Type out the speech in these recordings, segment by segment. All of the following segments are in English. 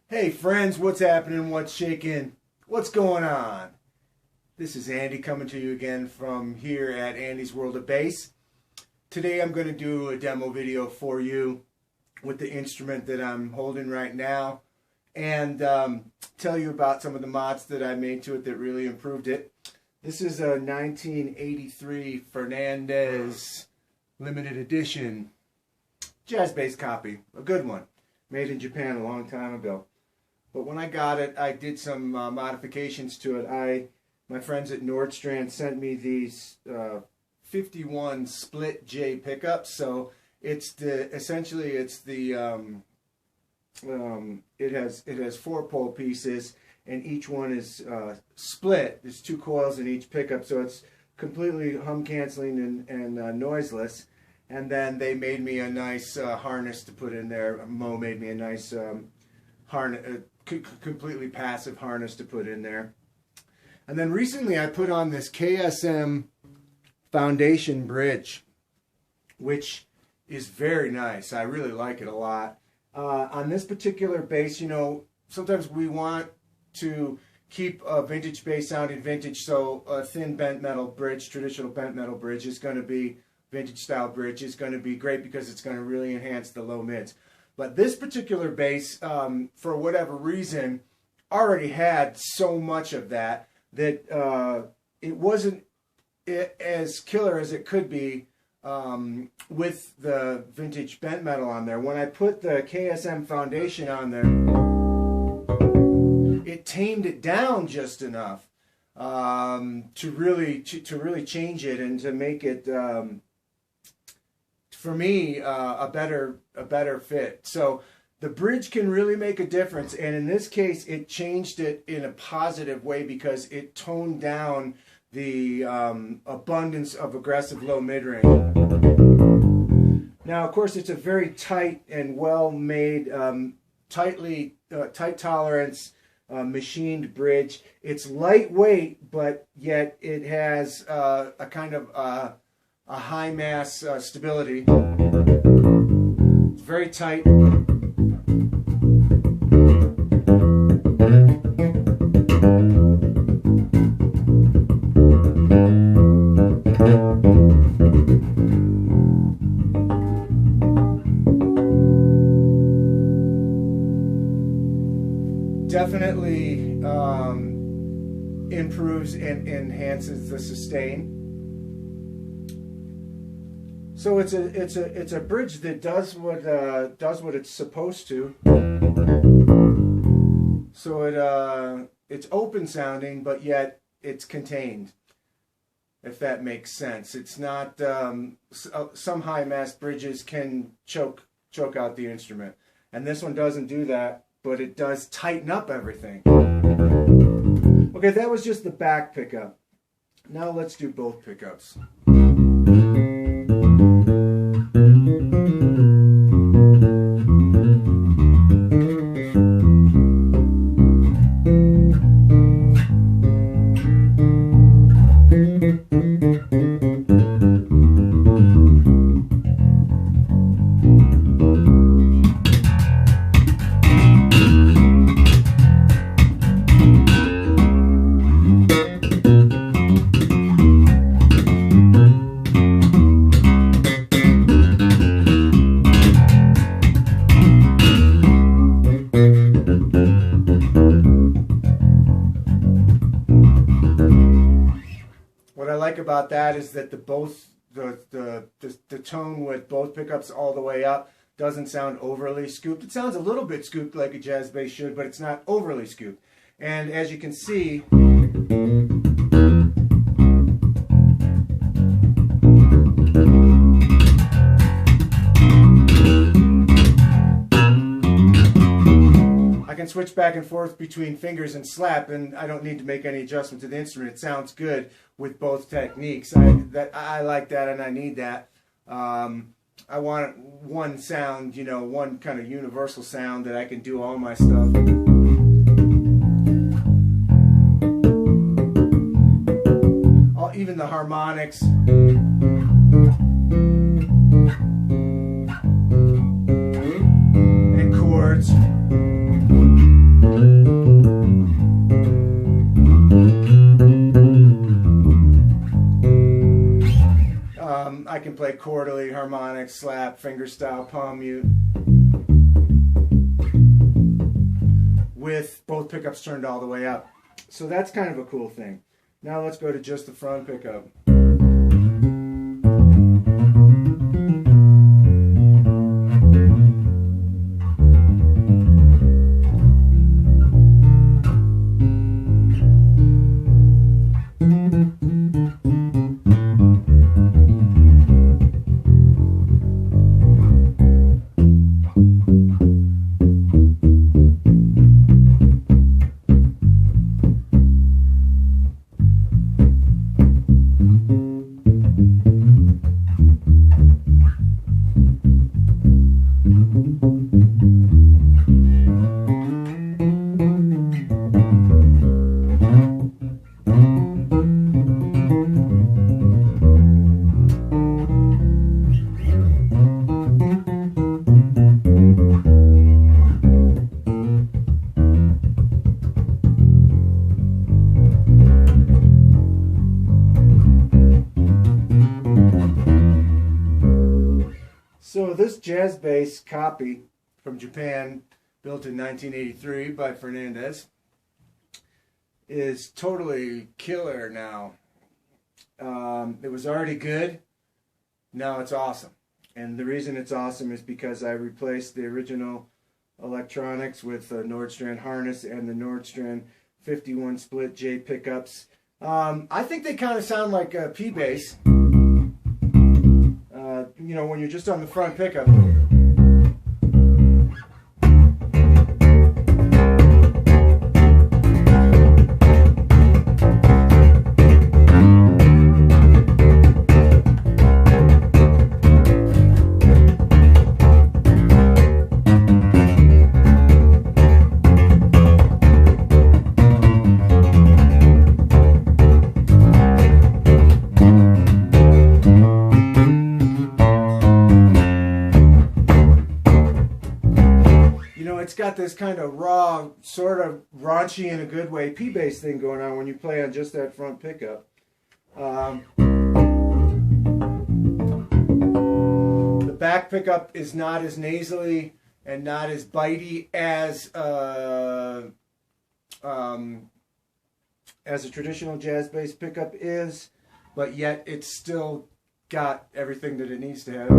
Hey friends, what's happening? What's shaking? What's going on? This is Andy coming to you again from here at Andy's World of Bass. Today I'm going to do a demo video for you with the instrument that I'm holding right now and tell you about some of the mods that I made to it that really improved it. This is a 1983 Fernandes limited edition jazz bass copy, a good one, made in Japan a long time ago. But when I got it, I did some modifications to it. My friends at Nordstrand sent me these 51Split J pickups. So it's essentially it has 4 pole pieces, and each one is split. There's 2 coils in each pickup, so it's completely hum canceling and noiseless. And then they made me a nice harness to put in there. Mo made me a nice harness. Completely passive harness to put in there. And then recently I put on this KSM Foundation bridge, which is very nice. I really like it a lot. On this particular bass, you know, sometimes we want to keep a vintage bass sounding vintage, so a thin bent metal bridge, traditional bent metal bridge is going to be, vintage style bridge is going to be great because it's going to really enhance the low mids. But this particular bass, for whatever reason, already had so much of that it wasn't as killer as it could be with the vintage bent metal on there. When I put the KSM Foundation on there, it tamed it down just enough to really change it and to make it, for me, a better fit. So the bridge can really make a difference, and in this case it changed it in a positive way because it toned down the abundance of aggressive low mid-range. Now of course it's a very tight and well made, tight tolerance machined bridge. It's lightweight, but yet it has a kind of a high mass stability. It's very tight. Definitely improves and enhances the sustain. So it's a bridge that does what it's supposed to. So it's open sounding, but yet it's contained, if that makes sense. It's not some high mass bridges can choke out the instrument, and this one doesn't do that, but it does tighten up everything. Okay, that was just the back pickup. Now let's do both pickups. About that is that the tone with both pickups all the way up doesn't sound overly scooped. It sounds a little bit scooped like a jazz bass should, but it's not overly scooped. And as you can see, I can switch back and forth between fingers and slap, and I don't need to make any adjustment to the instrument. It sounds good with both techniques. I like that, and I need that. I want one sound, you know, one kind of universal sound that I can do all my stuff. harmonics. And chords. I can play quarterly, harmonic, slap, fingerstyle, palm mute, with both pickups turned all the way up. So that's kind of a cool thing. Now let's go to just the front pickup. So this jazz bass copy from Japan, built in 1983 by Fernandes, is totally killer now. It was already good, now it's awesome. And the reason it's awesome is because I replaced the original electronics with the Nordstrand harness and the Nordstrand 51Split J pickups. I think they kind of sound like a P bass. You know, when you're just on the front pickup. It's got this kind of raw, sort of raunchy in a good way P-bass thing going on when you play on just that front pickup. The back pickup is not as nasally and not as bitey as a traditional jazz bass pickup is, but yet it's still got everything that it needs to have.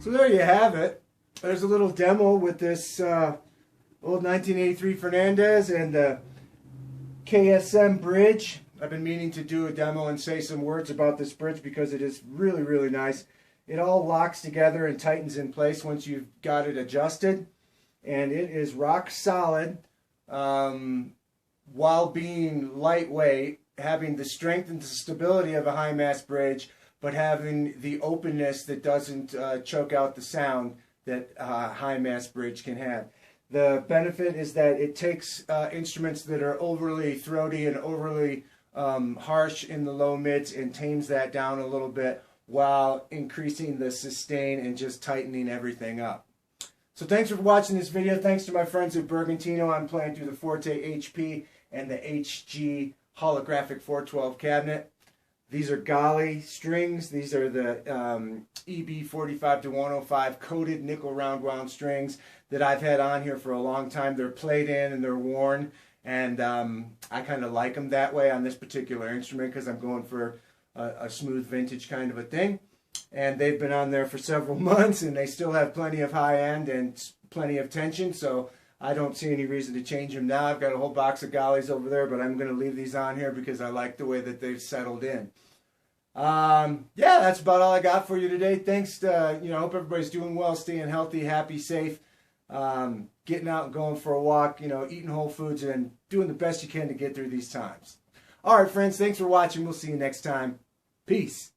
There you have it. There's a little demo with this old 1983 Fernandes and the KSM bridge. I've been meaning to do a demo and say some words about this bridge because it is really, really nice. It all locks together and tightens in place once you've got it adjusted. And it is rock solid while being lightweight, having the strength and the stability of a high mass bridge, but having the openness that doesn't choke out the sound that a high mass bridge can have. The benefit is that it takes instruments that are overly throaty and overly harsh in the low mids and tames that down a little bit while increasing the sustain and just tightening everything up. So thanks for watching this video. Thanks to my friends at Bergantino. I'm playing through the Forte HP and the HG holographic 412 cabinet. These are Galli strings. These are the EB45105 coated nickel round wound strings that I've had on here for a long time. They're played in and they're worn, and I kind of like them that way on this particular instrument because I'm going for a smooth vintage kind of a thing. And they've been on there for several months, and they still have plenty of high end and plenty of tension, so I don't see any reason to change them now. I've got a whole box of Gallis over there, but I'm going to leave these on here because I like the way that they've settled in. Yeah, that's about all I got for you today. Thanks to, I hope everybody's doing well, staying healthy, happy, safe, getting out and going for a walk, eating whole foods and doing the best you can to get through these times. All right, friends, thanks for watching. We'll see you next time. Peace.